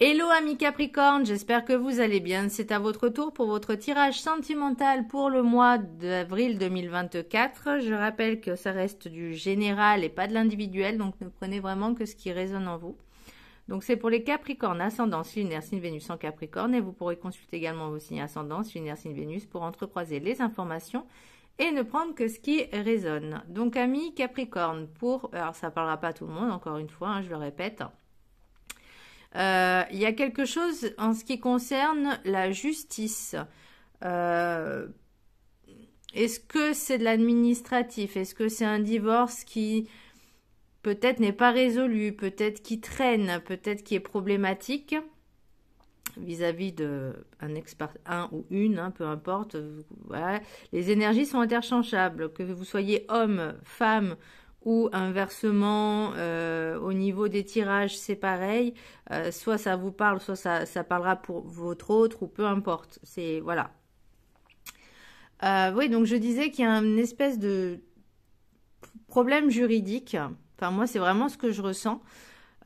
Hello amis Capricorne, j'espère que vous allez bien. C'est à votre tour pour votre tirage sentimental pour le mois d'avril 2024. Je rappelle que ça reste du général et pas de l'individuel, donc ne prenez vraiment que ce qui résonne en vous. Donc c'est pour les Capricornes, ascendance, lunaire, signe Vénus en Capricorne, et vous pourrez consulter également vos signes ascendance, lunaire, signe Vénus pour entrecroiser les informations et ne prendre que ce qui résonne. Donc amis Capricorne, alors ça parlera pas à tout le monde, encore une fois, hein, je le répète. Il y a quelque chose en ce qui concerne la justice. Est-ce que c'est de l'administratif? Est-ce que c'est un divorce qui peut-être n'est pas résolu, peut-être qui traîne, peut-être qui est problématique vis-à-vis de un ou une, hein, peu importe. Voilà. Les énergies sont interchangeables, que vous soyez homme, femme ou inversement au niveau des tirages c'est pareil, soit ça vous parle, soit ça parlera pour votre autre ou peu importe, c'est voilà. Oui, donc je disais qu'il y a une espèce de problème juridique, enfin moi c'est vraiment ce que je ressens,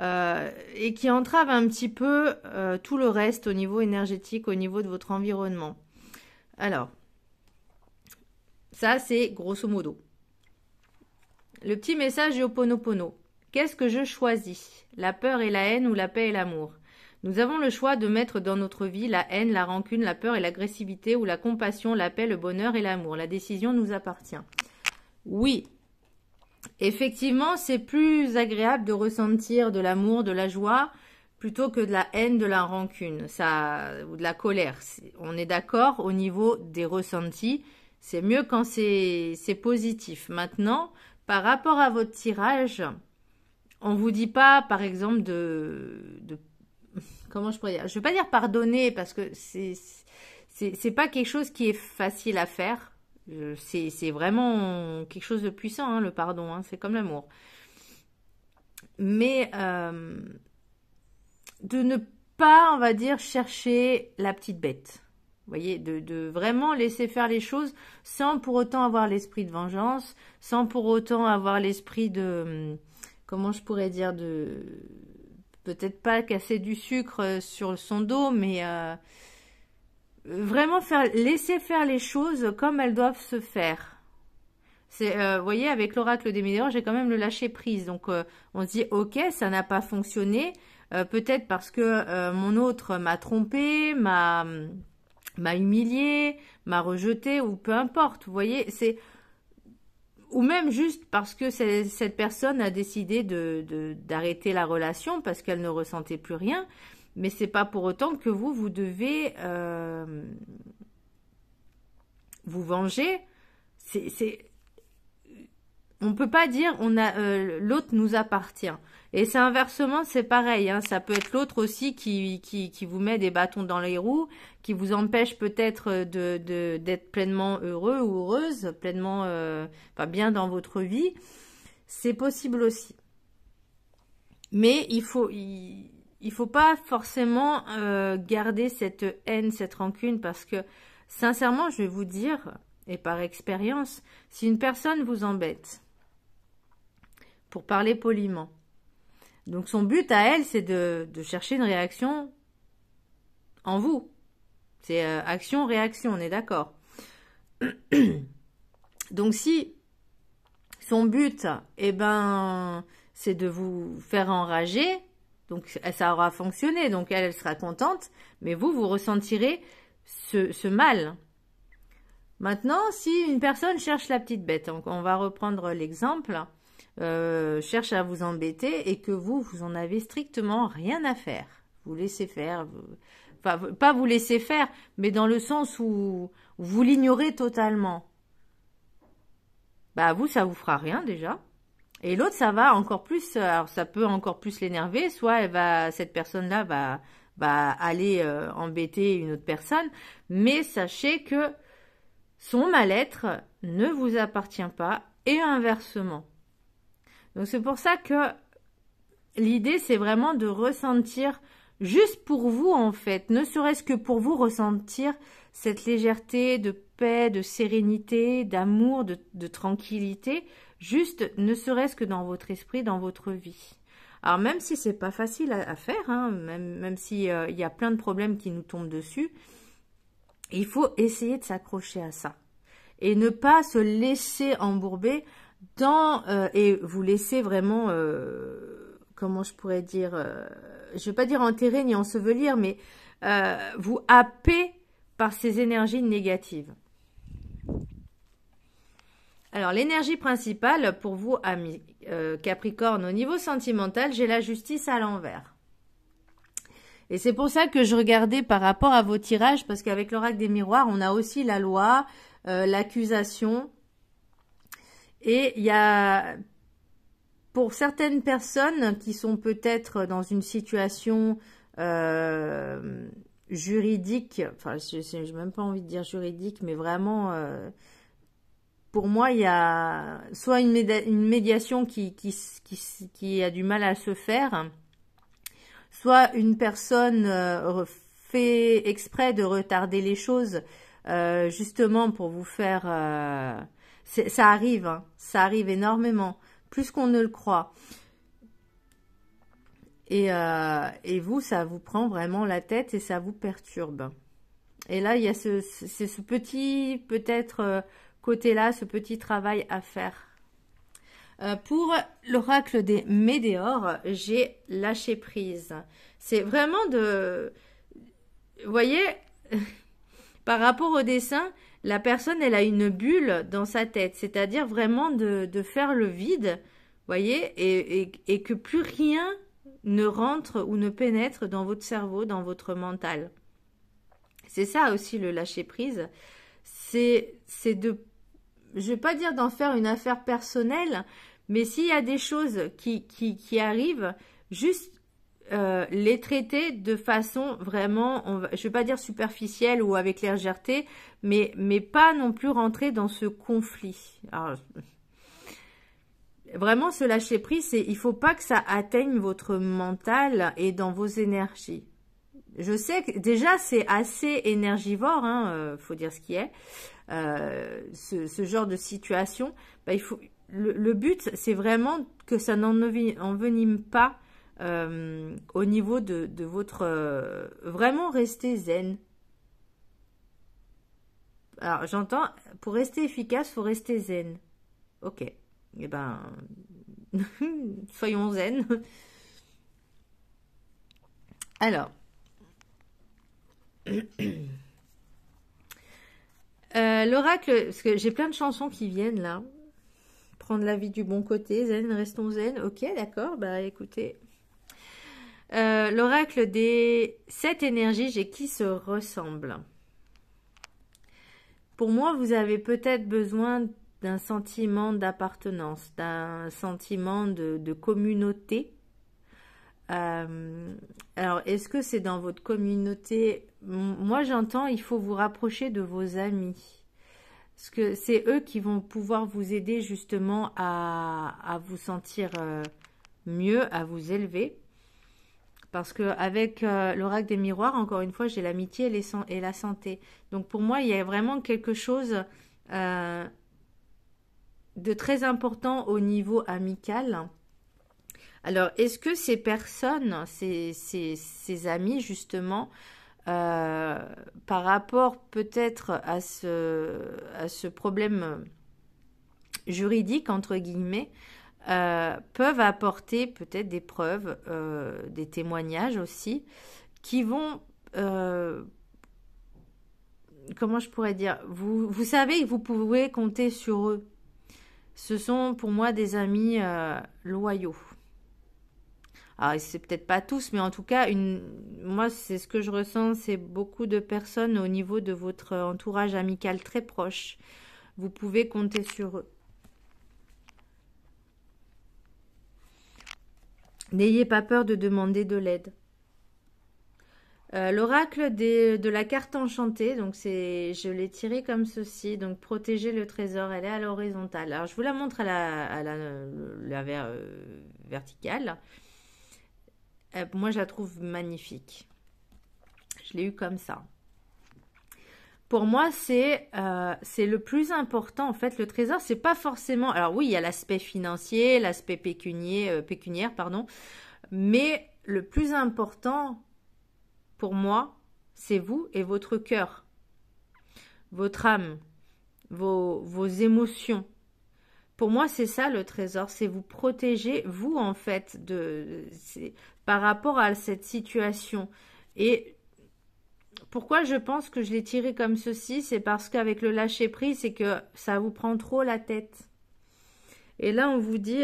et qui entrave un petit peu tout le reste au niveau énergétique, au niveau de votre environnement. Alors, ça c'est grosso modo. Le petit message du Ho'oponopono. Qu'est-ce que je choisis? La peur et la haine ou la paix et l'amour? Nous avons le choix de mettre dans notre vie la haine, la rancune, la peur et l'agressivité ou la compassion, la paix, le bonheur et l'amour. La décision nous appartient. Oui, effectivement, c'est plus agréable de ressentir de l'amour, de la joie, plutôt que de la haine, de la rancune, ou de la colère. On est d'accord au niveau des ressentis. C'est mieux quand c'est positif. Maintenant, par rapport à votre tirage, on vous dit pas, par exemple, comment je pourrais dire? Je vais pas dire pardonner parce que c'est pas quelque chose qui est facile à faire. C'est vraiment quelque chose de puissant, hein, le pardon. Hein, c'est comme l'amour. Mais de ne pas, on va dire, chercher la petite bête. Vous voyez, de vraiment laisser faire les choses sans pour autant avoir l'esprit de vengeance, sans pour autant avoir l'esprit de, comment je pourrais dire, de, peut-être pas casser du sucre sur son dos, mais vraiment laisser faire les choses comme elles doivent se faire. Vous voyez, avec l'oracle des météores, j'ai quand même le lâcher prise. Donc, on se dit, ok, ça n'a pas fonctionné, peut-être parce que mon autre m'a trompé, m'a humilié, m'a rejeté ou peu importe, vous voyez, ou même juste parce que cette personne a décidé d'arrêter la relation parce qu'elle ne ressentait plus rien, mais c'est pas pour autant que vous devez vous venger. On peut pas dire l'autre nous appartient. Et c'est inversement, c'est pareil. Hein, ça peut être l'autre aussi qui vous met des bâtons dans les roues, qui vous empêche peut-être d'être pleinement heureux ou heureuse, pleinement bien dans votre vie. C'est possible aussi. Mais il faut pas forcément garder cette haine, cette rancune, parce que sincèrement, je vais vous dire, et par expérience, si une personne vous embête, pour parler poliment, donc son but à elle, c'est de chercher une réaction en vous. C'est action-réaction, on est d'accord. Donc si son but, c'est de vous faire enrager, donc ça aura fonctionné, donc elle sera contente, mais vous ressentirez ce mal. Maintenant, si une personne cherche la petite bête, donc on va reprendre l'exemple, cherche à vous embêter et que vous en avez strictement rien à faire. Vous laissez faire, enfin pas vous laissez faire, mais dans le sens où vous l'ignorez totalement. Bah vous, ça vous fera rien déjà. Et l'autre, ça va encore plus, alors ça peut encore plus l'énerver, soit cette personne-là va aller embêter une autre personne, mais sachez que son mal-être ne vous appartient pas et inversement. Donc c'est pour ça que l'idée c'est vraiment de ressentir juste pour vous en fait, ne serait-ce que pour vous ressentir cette légèreté de paix, de sérénité, d'amour, de tranquillité, juste ne serait-ce que dans votre esprit, dans votre vie. Alors même si c'est pas facile à faire, hein, même si il y a plein de problèmes qui nous tombent dessus, il faut essayer de s'accrocher à ça et ne pas se laisser embourber et vous laisser vraiment, comment je pourrais dire, je vais pas dire enterrer ni ensevelir, mais vous happer par ces énergies négatives. Alors, l'énergie principale pour vous, amis Capricorne, au niveau sentimental, j'ai la justice à l'envers. Et c'est pour ça que je regardais par rapport à vos tirages, parce qu'avec l'oracle des miroirs, on a aussi la loi, l'accusation. Et il y a, pour certaines personnes qui sont peut-être dans une situation juridique, enfin, je n'ai même pas envie de dire juridique, mais vraiment... pour moi, il y a soit une médiation qui a du mal à se faire, soit une personne fait exprès de retarder les choses, justement pour vous faire... ça arrive, hein, ça arrive énormément, plus qu'on ne le croit. Et vous, ça vous prend vraiment la tête et ça vous perturbe. Et là, il y a ce petit, peut-être... côté-là, ce petit travail à faire. Pour l'oracle des météores, j'ai lâché prise. C'est vraiment de... Vous voyez, par rapport au dessin, la personne, elle a une bulle dans sa tête. C'est-à-dire vraiment de faire le vide, vous voyez, et que plus rien ne rentre ou ne pénètre dans votre cerveau, dans votre mental. C'est ça aussi le lâcher prise. C'est de... je ne vais pas dire d'en faire une affaire personnelle, mais s'il y a des choses qui arrivent, juste les traiter de façon vraiment, je ne vais pas dire superficielle ou avec légèreté, mais pas non plus rentrer dans ce conflit. Alors, vraiment, ce lâcher prise, il ne faut pas que ça atteigne votre mental et dans vos énergies. Je sais que déjà, c'est assez énergivore, hein, faut dire ce qui est. Ce genre de situation, bah, le but, c'est vraiment que ça n'envenime pas au niveau de votre... vraiment rester zen. Alors, j'entends, pour rester efficace, il faut rester zen. Ok. Eh ben, soyons zen. Alors... l'oracle, parce que j'ai plein de chansons qui viennent là. Prendre la vie du bon côté, zen, restons zen. Ok, d'accord, bah écoutez. L'oracle des 7 énergies, j'ai qui se ressemble. Pour moi, vous avez peut-être besoin d'un sentiment d'appartenance, d'un sentiment de communauté. Alors, est-ce que c'est dans votre communauté? Moi, j'entends, il faut vous rapprocher de vos amis. Parce que c'est eux qui vont pouvoir vous aider justement à vous sentir mieux, à vous élever. Parce qu'avec l'oracle des miroirs, encore une fois, j'ai l'amitié et la santé. Donc, pour moi, il y a vraiment quelque chose de très important au niveau amical. Alors, est-ce que ces personnes, ces amis, justement, par rapport peut-être à ce problème juridique, entre guillemets, peuvent apporter peut-être des preuves, des témoignages aussi, qui vont... comment je pourrais dire, vous savez que vous pouvez compter sur eux. Ce sont pour moi des amis loyaux. Alors, c'est peut-être pas tous, mais en tout cas, moi, c'est ce que je ressens, c'est beaucoup de personnes au niveau de votre entourage amical très proche. Vous pouvez compter sur eux. N'ayez pas peur de demander de l'aide. L'oracle de la carte enchantée, donc je l'ai tiré comme ceci, donc protéger le trésor, elle est à l'horizontale. Alors, je vous la montre à la verticale. Moi, je la trouve magnifique. Je l'ai eu comme ça. Pour moi, c'est le plus important. En fait, le trésor, c'est pas forcément... Alors oui, il y a l'aspect financier, l'aspect pécuniaire, pardon. Mais le plus important pour moi, c'est vous et votre cœur, votre âme, vos émotions. Pour moi, c'est ça le trésor, c'est vous protéger, vous en fait, par rapport à cette situation. Et pourquoi je pense que je l'ai tiré comme ceci, c'est parce qu'avec le lâcher prise, c'est que ça vous prend trop la tête. Et là, on vous dit,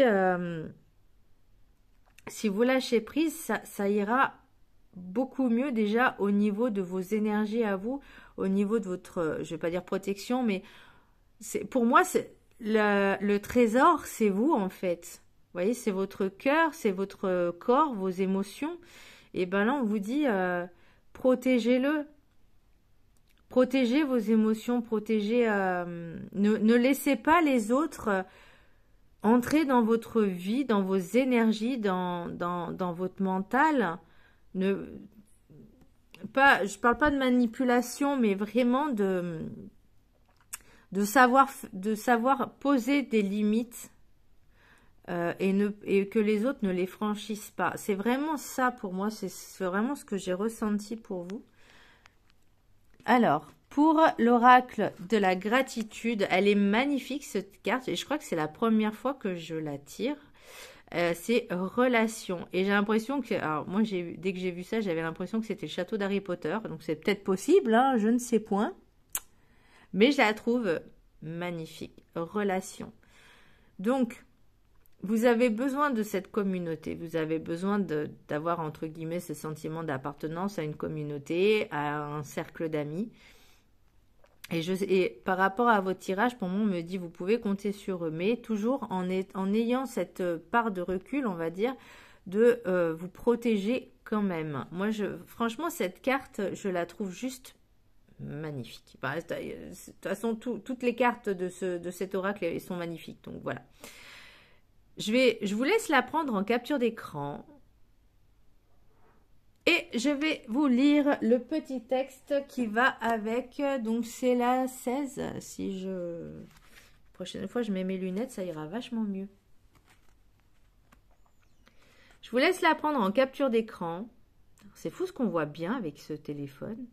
si vous lâchez prise, ça ira beaucoup mieux déjà au niveau de vos énergies à vous, au niveau de votre, je vais pas dire protection, mais pour moi, le trésor, c'est vous en fait. Vous voyez, c'est votre cœur, c'est votre corps, vos émotions. Et ben là, on vous dit, protégez-le. Protégez vos émotions, protégez. Ne laissez pas les autres entrer dans votre vie, dans vos énergies, dans votre mental. Je parle pas de manipulation, mais vraiment de savoir poser des limites et que les autres ne les franchissent pas. C'est vraiment ça pour moi, c'est vraiment ce que j'ai ressenti pour vous. Alors, pour l'oracle de la gratitude, elle est magnifique cette carte et je crois que c'est la première fois que je la tire. C'est relation. Et j'ai l'impression que, alors moi dès que j'ai vu ça, j'avais l'impression que c'était le château d'Harry Potter. Donc c'est peut-être possible, hein, je ne sais point. Mais je la trouve magnifique. Relation. Donc, vous avez besoin de cette communauté. Vous avez besoin d'avoir, entre guillemets, ce sentiment d'appartenance à une communauté, à un cercle d'amis. Et par rapport à votre tirage, pour moi, on me dit, vous pouvez compter sur eux. Mais toujours en ayant cette part de recul, on va dire, de vous protéger quand même. Moi, franchement, cette carte, je la trouve juste magnifique. Enfin, de toute façon, toutes les cartes de cet oracle elles sont magnifiques. Donc voilà. Je vous laisse la prendre en capture d'écran. Et je vais vous lire le petit texte qui va avec. Donc c'est la 16. Prochaine fois, je mets mes lunettes, ça ira vachement mieux. Je vous laisse la prendre en capture d'écran. C'est fou ce qu'on voit bien avec ce téléphone.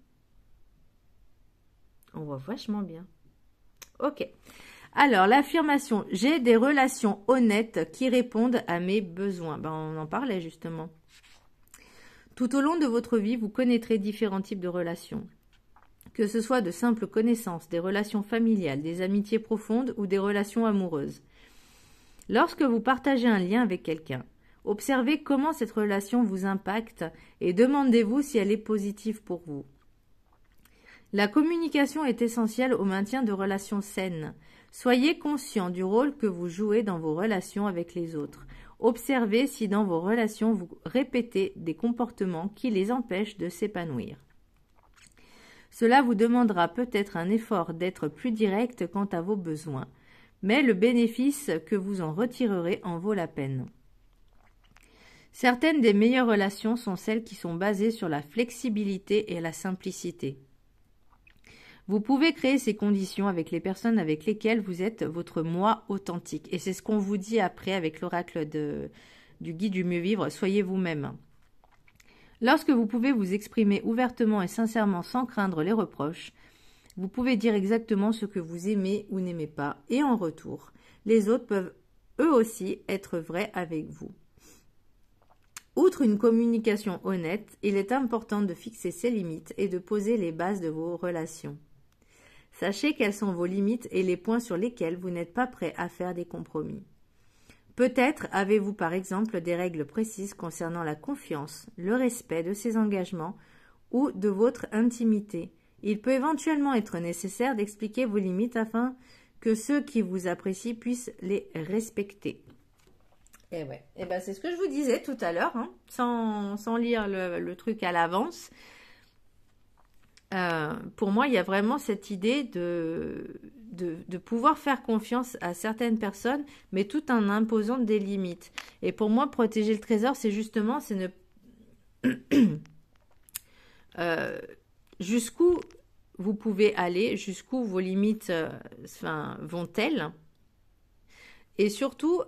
On voit vachement bien. Ok. Alors, l'affirmation, j'ai des relations honnêtes qui répondent à mes besoins. Ben, on en parlait justement. Tout au long de votre vie, vous connaîtrez différents types de relations. Que ce soit de simples connaissances, des relations familiales, des amitiés profondes ou des relations amoureuses. Lorsque vous partagez un lien avec quelqu'un, observez comment cette relation vous impacte et demandez-vous si elle est positive pour vous. La communication est essentielle au maintien de relations saines. Soyez conscient du rôle que vous jouez dans vos relations avec les autres. Observez si dans vos relations vous répétez des comportements qui les empêchent de s'épanouir. Cela vous demandera peut-être un effort d'être plus direct quant à vos besoins, mais le bénéfice que vous en retirerez en vaut la peine. Certaines des meilleures relations sont celles qui sont basées sur la flexibilité et la simplicité. Vous pouvez créer ces conditions avec les personnes avec lesquelles vous êtes votre moi authentique. Et c'est ce qu'on vous dit après avec l'oracle du guide du mieux vivre, soyez vous-même. Lorsque vous pouvez vous exprimer ouvertement et sincèrement sans craindre les reproches, vous pouvez dire exactement ce que vous aimez ou n'aimez pas. Et en retour, les autres peuvent eux aussi être vrais avec vous. Outre une communication honnête, il est important de fixer ses limites et de poser les bases de vos relations. Sachez quelles sont vos limites et les points sur lesquels vous n'êtes pas prêt à faire des compromis. Peut-être avez-vous par exemple des règles précises concernant la confiance, le respect de ses engagements ou de votre intimité. Il peut éventuellement être nécessaire d'expliquer vos limites afin que ceux qui vous apprécient puissent les respecter. Et ouais, et ben c'est ce que je vous disais tout à l'heure, hein, sans lire le truc à l'avance. Pour moi, il y a vraiment cette idée de pouvoir faire confiance à certaines personnes, mais tout en imposant des limites. Et pour moi, protéger le trésor, c'est justement, jusqu'où vous pouvez aller, jusqu'où vos limites vont-elles. Et surtout,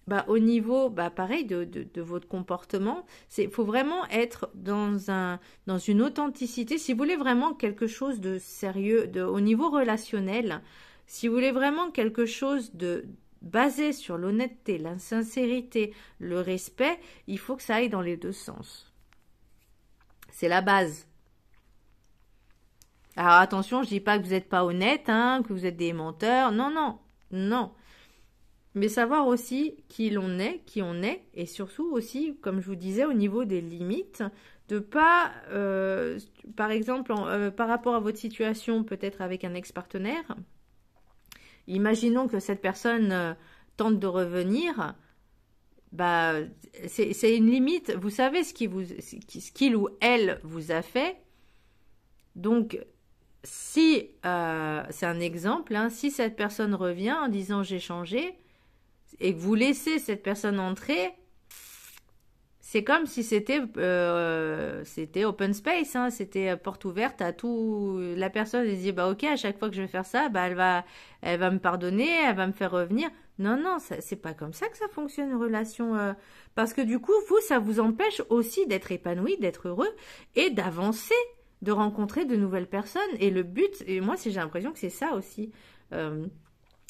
bah, au niveau, bah, pareil, de votre comportement, il faut vraiment être dans une authenticité. Si vous voulez vraiment quelque chose de sérieux, au niveau relationnel, si vous voulez vraiment quelque chose de basé sur l'honnêteté, la sincérité, le respect, il faut que ça aille dans les deux sens. C'est la base. Alors attention, je dis pas que vous n'êtes pas honnête, hein, que vous êtes des menteurs. Non, non, non. Mais savoir aussi qui on est, et surtout aussi, comme je vous disais, au niveau des limites, de pas, par exemple, par rapport à votre situation, peut-être avec un ex-partenaire, imaginons que cette personne tente de revenir, bah, c'est une limite. Vous savez ce qu'il ou elle vous a fait. Donc, si, c'est un exemple, hein, si cette personne revient en disant j'ai changé, et que vous laissez cette personne entrer, c'est comme si c'était open space, hein, c'était porte ouverte à tout. La personne elle dit bah ok, à chaque fois que je vais faire ça, bah elle va me pardonner, elle va me faire revenir. Non non, c'est pas comme ça que ça fonctionne une relation, parce que du coup vous ça vous empêche aussi d'être épanoui, d'être heureux et d'avancer, de rencontrer de nouvelles personnes. Et le but, et moi j'ai l'impression que c'est ça aussi.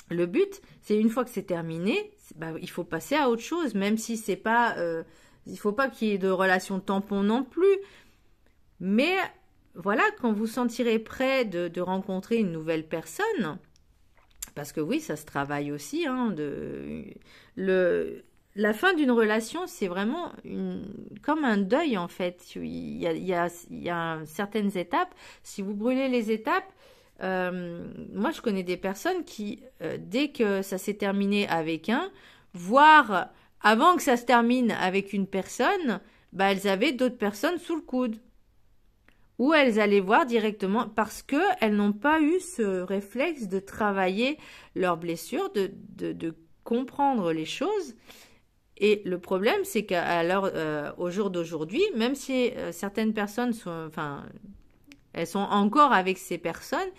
Le but, c'est une fois que c'est terminé, bah, il faut passer à autre chose, même si c'est pas, il faut pas qu'il y ait de relation tampon non plus. Mais voilà, quand vous sentirez prêt de rencontrer une nouvelle personne, parce que oui, ça se travaille aussi, hein, la fin d'une relation, c'est vraiment comme un deuil en fait. Il y a certaines étapes. Si vous brûlez les étapes, moi, je connais des personnes qui, dès que ça s'est terminé avec voire avant que ça se termine avec une personne, bah, elles avaient d'autres personnes sous le coude. Ou elles allaient voir directement parce qu'elles n'ont pas eu ce réflexe de travailler leurs blessures, de comprendre les choses. Et le problème, c'est au jour d'aujourd'hui, même si certaines personnes elles sont encore avec ces personnes,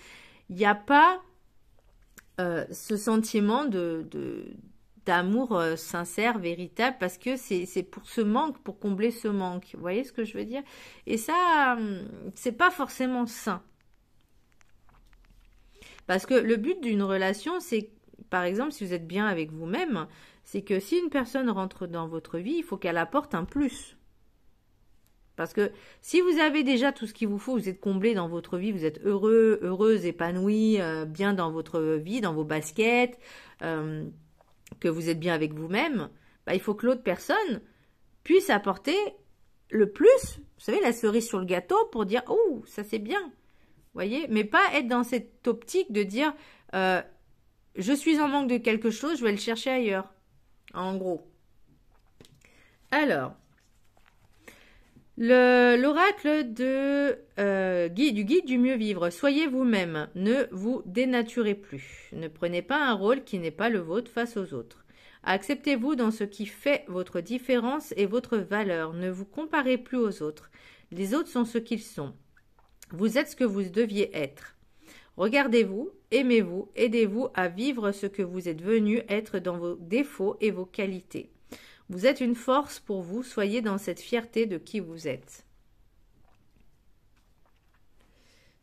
il n'y a pas ce sentiment d'amour sincère, véritable, parce que c'est pour ce manque, pour combler ce manque. Vous voyez ce que je veux dire? Et ça, c'est pas forcément sain. Parce que le but d'une relation, c'est, par exemple, si vous êtes bien avec vous-même, c'est que si une personne rentre dans votre vie, il faut qu'elle apporte un plus. Parce que si vous avez déjà tout ce qu'il vous faut, vous êtes comblé dans votre vie, vous êtes heureux, heureuse, épanoui, bien dans votre vie, dans vos baskets, que vous êtes bien avec vous-même, bah, il faut que l'autre personne puisse apporter le plus, vous savez, la cerise sur le gâteau pour dire « Oh, ça c'est bien !» Vous voyez? Mais pas être dans cette optique de dire je suis en manque de quelque chose, je vais le chercher ailleurs ». En gros. Alors... L'oracle du guide du mieux vivre. Soyez vous-même, ne vous dénaturez plus. Ne prenez pas un rôle qui n'est pas le vôtre face aux autres. Acceptez-vous dans ce qui fait votre différence et votre valeur. Ne vous comparez plus aux autres. Les autres sont ce qu'ils sont. Vous êtes ce que vous deviez être. Regardez-vous, aimez-vous, aidez-vous à vivre ce que vous êtes venu être dans vos défauts et vos qualités. Vous êtes une force pour vous, soyez dans cette fierté de qui vous êtes.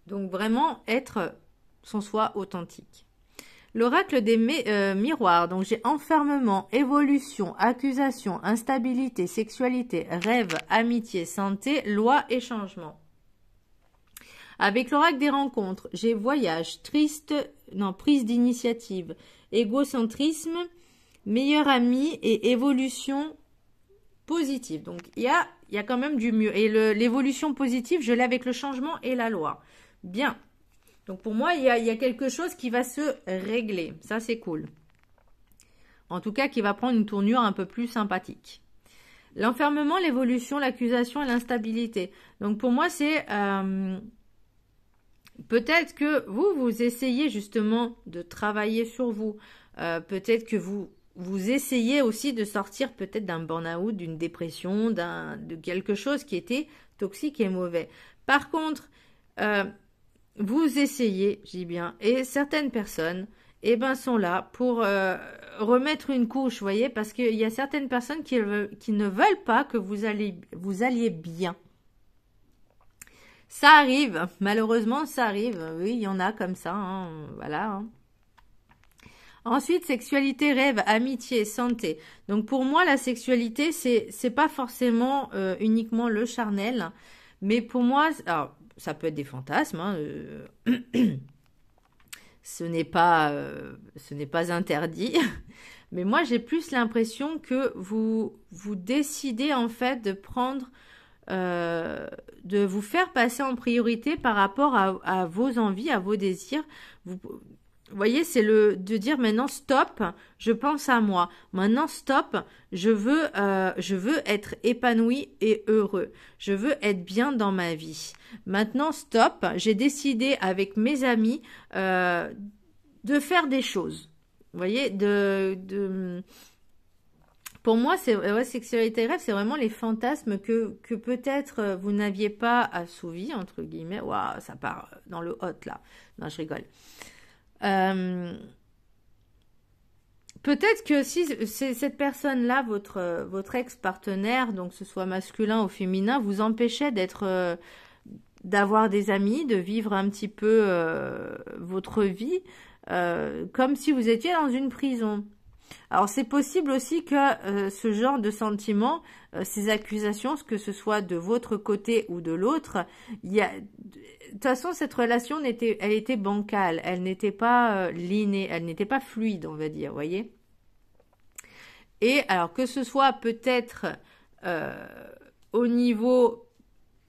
Donc vraiment être son soi authentique. L'oracle des miroirs, donc j'ai enfermement, évolution, accusation, instabilité, sexualité, rêve, amitié, santé, loi et changement. Avec l'oracle des rencontres, j'ai voyage, prise d'initiative, égocentrisme, meilleur ami et évolution positive. Donc, il y a quand même du mieux. Et l'évolution positive, je l'ai avec le changement et la loi. Bien. Donc, pour moi, il y a quelque chose qui va se régler. Ça, c'est cool. En tout cas, qui va prendre une tournure un peu plus sympathique. L'enfermement, l'évolution, l'accusation et l'instabilité. Donc, pour moi, c'est... peut-être que vous essayez justement de travailler sur vous. Peut-être que vous essayez aussi de sortir peut-être d'un burn-out, d'une dépression, de quelque chose qui était toxique et mauvais. Par contre, vous essayez, je dis bien, et certaines personnes eh ben, sont là pour remettre une couche, vous voyez, parce qu'il y a certaines personnes qui ne veulent pas que vous alliez bien. Ça arrive, malheureusement, ça arrive. Oui, il y en a comme ça, hein, voilà. Hein. Ensuite, sexualité, rêve, amitié, santé. Donc pour moi, la sexualité, c'est pas forcément uniquement le charnel, mais pour moi, alors, ça peut être des fantasmes. Hein, ce n'est pas interdit. Mais moi, j'ai plus l'impression que vous décidez en fait de prendre, de vous faire passer en priorité par rapport à vos envies, à vos désirs. Vous voyez, c'est de dire maintenant stop, je pense à moi. Maintenant stop, je veux être épanoui et heureux. Je veux être bien dans ma vie. Maintenant stop, j'ai décidé avec mes amis de faire des choses. Vous voyez, pour moi, sexualité rêve, c'est vraiment les fantasmes que peut-être vous n'aviez pas assouvis, entre guillemets. Waouh, ça part dans le hot là. Non, je rigole. Peut-être que si c'est cette personne-là, votre ex-partenaire, donc que ce soit masculin ou féminin, vous empêchait d'avoir des amis, de vivre un petit peu votre vie, comme si vous étiez dans une prison. Alors c'est possible aussi que ce genre de sentiments, ces accusations, que ce soit de votre côté ou de l'autre, de toute façon cette relation elle était bancale, elle n'était pas linéaire, elle n'était pas fluide, on va dire, voyez. Et alors que ce soit peut-être au niveau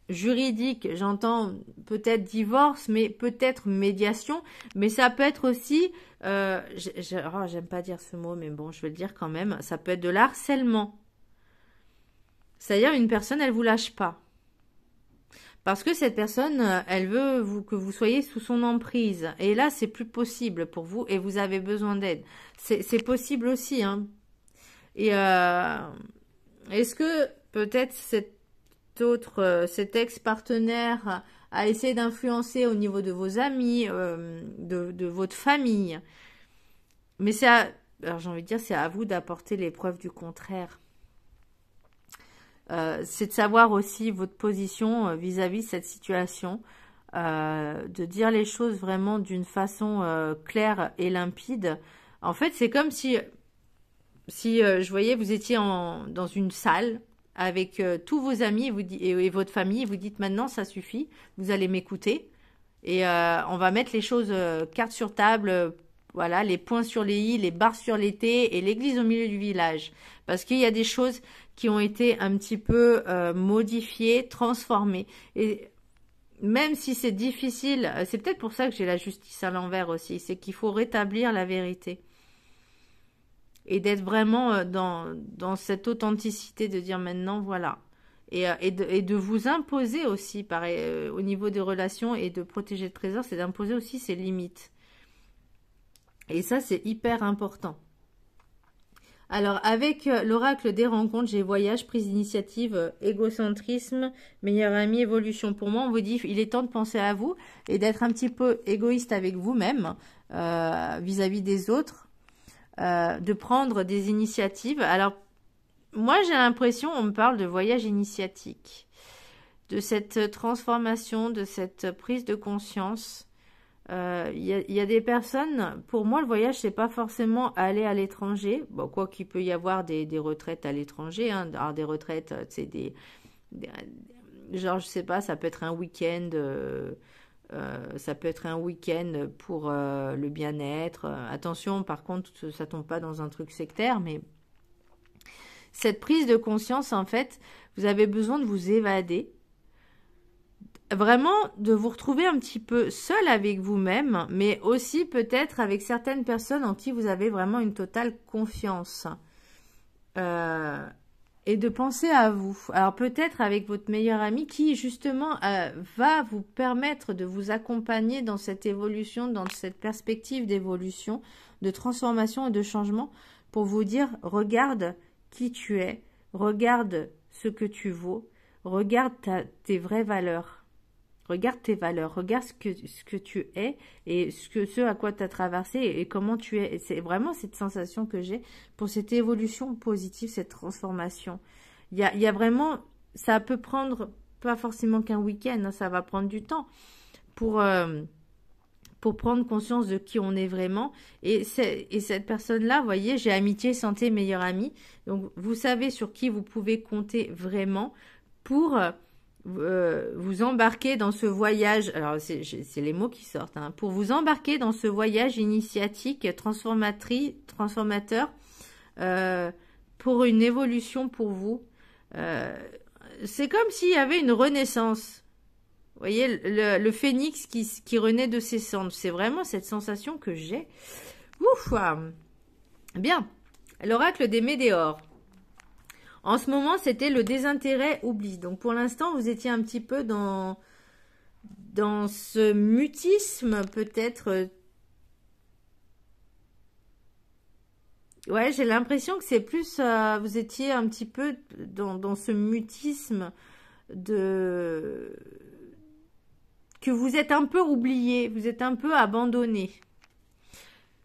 juridique, j'entends peut-être divorce, mais peut-être médiation, mais ça peut être aussi, j'aime pas dire ce mot, mais bon, je vais le dire quand même, ça peut être de l'harcèlement. C'est-à-dire une personne, elle vous lâche pas. Parce que cette personne, elle veut que vous soyez sous son emprise. Et là, c'est plus possible pour vous et vous avez besoin d'aide. C'est possible aussi, hein. Et est-ce que peut-être cet ex-partenaire a essayé d'influencer au niveau de vos amis, de votre famille? Mais alors j'ai envie de dire, c'est à vous d'apporter les preuves du contraire. C'est de savoir aussi votre position vis-à-vis de cette situation, de dire les choses vraiment d'une façon claire et limpide. En fait, c'est comme si je voyais, vous étiez dans une salle avec tous vos amis et votre famille, vous dites maintenant ça suffit, vous allez m'écouter et on va mettre les choses carte sur table, voilà, les points sur les i, les barres sur les t et l'église au milieu du village. Parce qu'il y a des choses qui ont été un petit peu modifiées, transformées. Et même si c'est difficile, c'est peut-être pour ça que j'ai la justice à l'envers aussi, c'est qu'il faut rétablir la vérité. Et d'être vraiment dans cette authenticité, de dire maintenant, voilà. Et de vous imposer aussi, au niveau des relations et de protéger le trésor, c'est d'imposer aussi ses limites. Et ça, c'est hyper important. Alors, avec l'oracle des rencontres, j'ai voyage, prise d'initiative, égocentrisme, meilleur ami, évolution. Pour moi, on vous dit, il est temps de penser à vous et d'être un petit peu égoïste avec vous-même vis-à-vis des autres, de prendre des initiatives. Alors, moi, j'ai l'impression, on me parle de voyage initiatique, de cette transformation, de cette prise de conscience. Il y a des personnes, pour moi le voyage c'est pas forcément aller à l'étranger, bon, quoi qu'il peut y avoir des retraites à l'étranger, hein. Alors des retraites c'est genre je sais pas, ça peut être un week-end, ça peut être un week-end pour le bien-être. Attention par contre ça tombe pas dans un truc sectaire, mais cette prise de conscience en fait, vous avez besoin de vous évader. Vraiment de vous retrouver un petit peu seul avec vous-même, mais aussi peut-être avec certaines personnes en qui vous avez vraiment une totale confiance. Et de penser à vous. Alors peut-être avec votre meilleur ami qui justement va vous permettre de vous accompagner dans cette évolution, dans cette perspective d'évolution, de transformation et de changement pour vous dire, regarde qui tu es, regarde ce que tu vaux, regarde tes vraies valeurs. Regarde tes valeurs, regarde ce que tu es et ce à quoi tu as traversé et comment tu es. C'est vraiment cette sensation que j'ai pour cette évolution positive, cette transformation. Il y a vraiment, ça peut prendre pas forcément qu'un week-end, hein, ça va prendre du temps pour prendre conscience de qui on est vraiment. Et cette personne-là, vous voyez, j'ai amitié, santé, meilleur ami. Donc, vous savez sur qui vous pouvez compter vraiment pour vous embarquer dans ce voyage. Alors, c'est les mots qui sortent. Hein, pour vous embarquer dans ce voyage initiatique, transformateur, pour une évolution pour vous. C'est comme s'il y avait une renaissance. Vous voyez, le phénix qui renaît de ses cendres. C'est vraiment cette sensation que j'ai. Ouf! Bien. L'oracle des météores. En ce moment, c'était le désintérêt oubli. Donc, pour l'instant, vous étiez un petit peu dans ce mutisme, peut-être. Ouais, j'ai l'impression que c'est plus... vous étiez un petit peu dans ce mutisme que vous êtes un peu oublié, vous êtes un peu abandonné.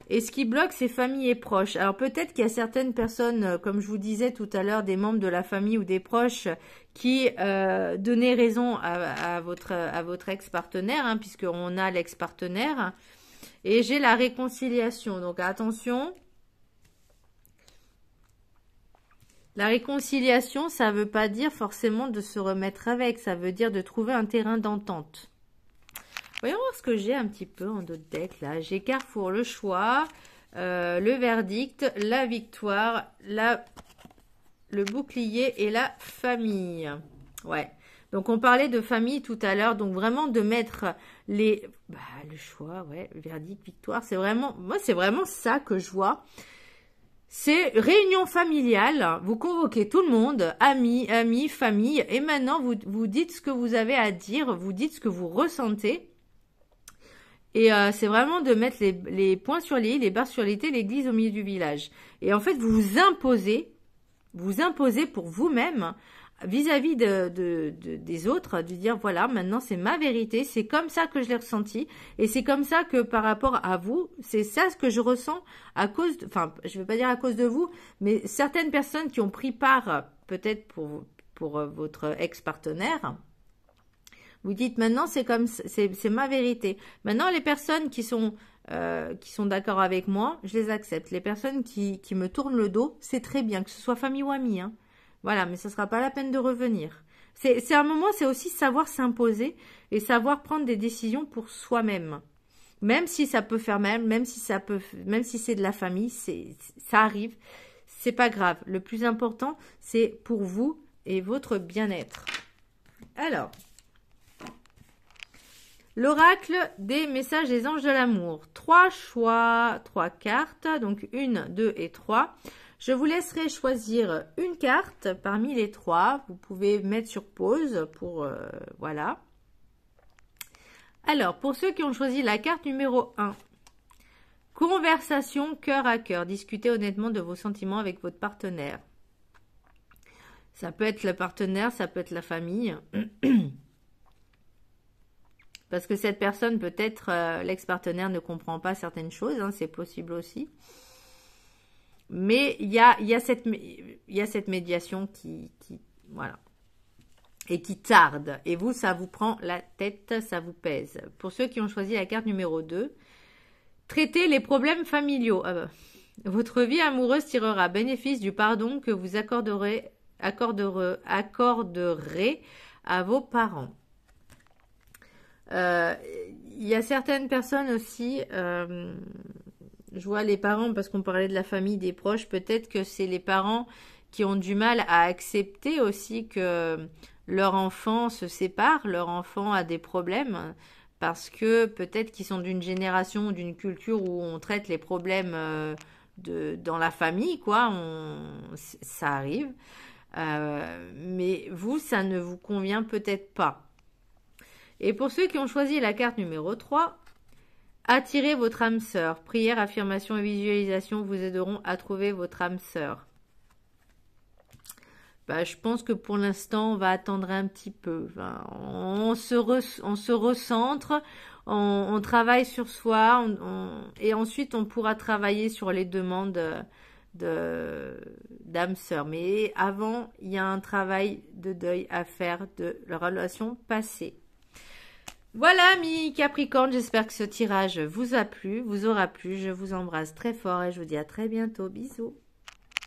Et ce qui bloque, c'est famille et proches. Alors peut-être qu'il y a certaines personnes, comme je vous disais tout à l'heure, des membres de la famille ou des proches qui donnaient raison à votre ex-partenaire, hein, puisqu'on a l'ex-partenaire. Et j'ai la réconciliation. Donc attention. La réconciliation, ça ne veut pas dire forcément de se remettre avec. Ça veut dire de trouver un terrain d'entente. Voyons voir ce que j'ai un petit peu en d'autres decks là. J'ai Carrefour, le choix, le verdict, la victoire, le bouclier et la famille. Ouais. Donc on parlait de famille tout à l'heure. Donc vraiment de mettre le choix, ouais, verdict, victoire. C'est vraiment, moi c'est vraiment ça que je vois. C'est réunion familiale. Vous convoquez tout le monde, amis, famille, et maintenant vous dites ce que vous avez à dire. Vous dites ce que vous ressentez. Et c'est vraiment de mettre les points sur les i, les barres sur les t, l'église au milieu du village. Et en fait, vous imposez pour vous-même, vis-à-vis des autres, de dire, voilà, maintenant c'est ma vérité, c'est comme ça que je l'ai ressenti, et c'est comme ça que par rapport à vous, c'est ça ce que je ressens à cause, enfin, je ne vais pas dire à cause de vous, mais certaines personnes qui ont pris part, peut-être pour votre ex-partenaire, vous dites maintenant c'est ma vérité. Maintenant les personnes qui sont d'accord avec moi, je les accepte. Les personnes qui me tournent le dos, c'est très bien, que ce soit famille ou amis. Hein. Voilà, mais ça sera pas la peine de revenir. C'est un moment, c'est aussi savoir s'imposer et savoir prendre des décisions pour soi-même. Même si ça peut faire mal, même si c'est de la famille, ça arrive, c'est pas grave. Le plus important, c'est pour vous et votre bien-être. Alors. L'oracle des messages des anges de l'amour. 3 choix, 3 cartes. Donc 1, 2 et 3. Je vous laisserai choisir une carte parmi les 3. Vous pouvez mettre sur pause pour... voilà. Alors, pour ceux qui ont choisi la carte numéro 1. Conversation cœur à cœur. Discutez honnêtement de vos sentiments avec votre partenaire. Ça peut être le partenaire, ça peut être la famille. Parce que cette personne, peut-être, l'ex-partenaire ne comprend pas certaines choses, hein, c'est possible aussi. Mais il y a cette médiation qui voilà, et qui tarde. Et vous, ça vous prend la tête, ça vous pèse. Pour ceux qui ont choisi la carte numéro 2, traitez les problèmes familiaux. Votre vie amoureuse tirera bénéfice du pardon que vous accorderez à vos parents. Il y a certaines personnes aussi, je vois les parents, parce qu'on parlait de la famille, des proches, peut-être que c'est les parents qui ont du mal à accepter aussi que leur enfant se sépare, leur enfant a des problèmes, parce que peut-être qu'ils sont d'une génération ou d'une culture où on traite les problèmes dans la famille, quoi, ça arrive. Mais vous, ça ne vous convient peut-être pas. Et pour ceux qui ont choisi la carte numéro 3, attirez votre âme sœur. Prière, affirmation et visualisation vous aideront à trouver votre âme sœur. bah, je pense que pour l'instant, on va attendre un petit peu. Enfin, on se recentre, on travaille sur soi, et ensuite on pourra travailler sur les demandes d'âme sœur. Mais avant, il y a un travail de deuil à faire de la relation passée. Voilà, amis Capricorne, j'espère que ce tirage vous a plu, vous aura plu. Je vous embrasse très fort et je vous dis à très bientôt. Bisous.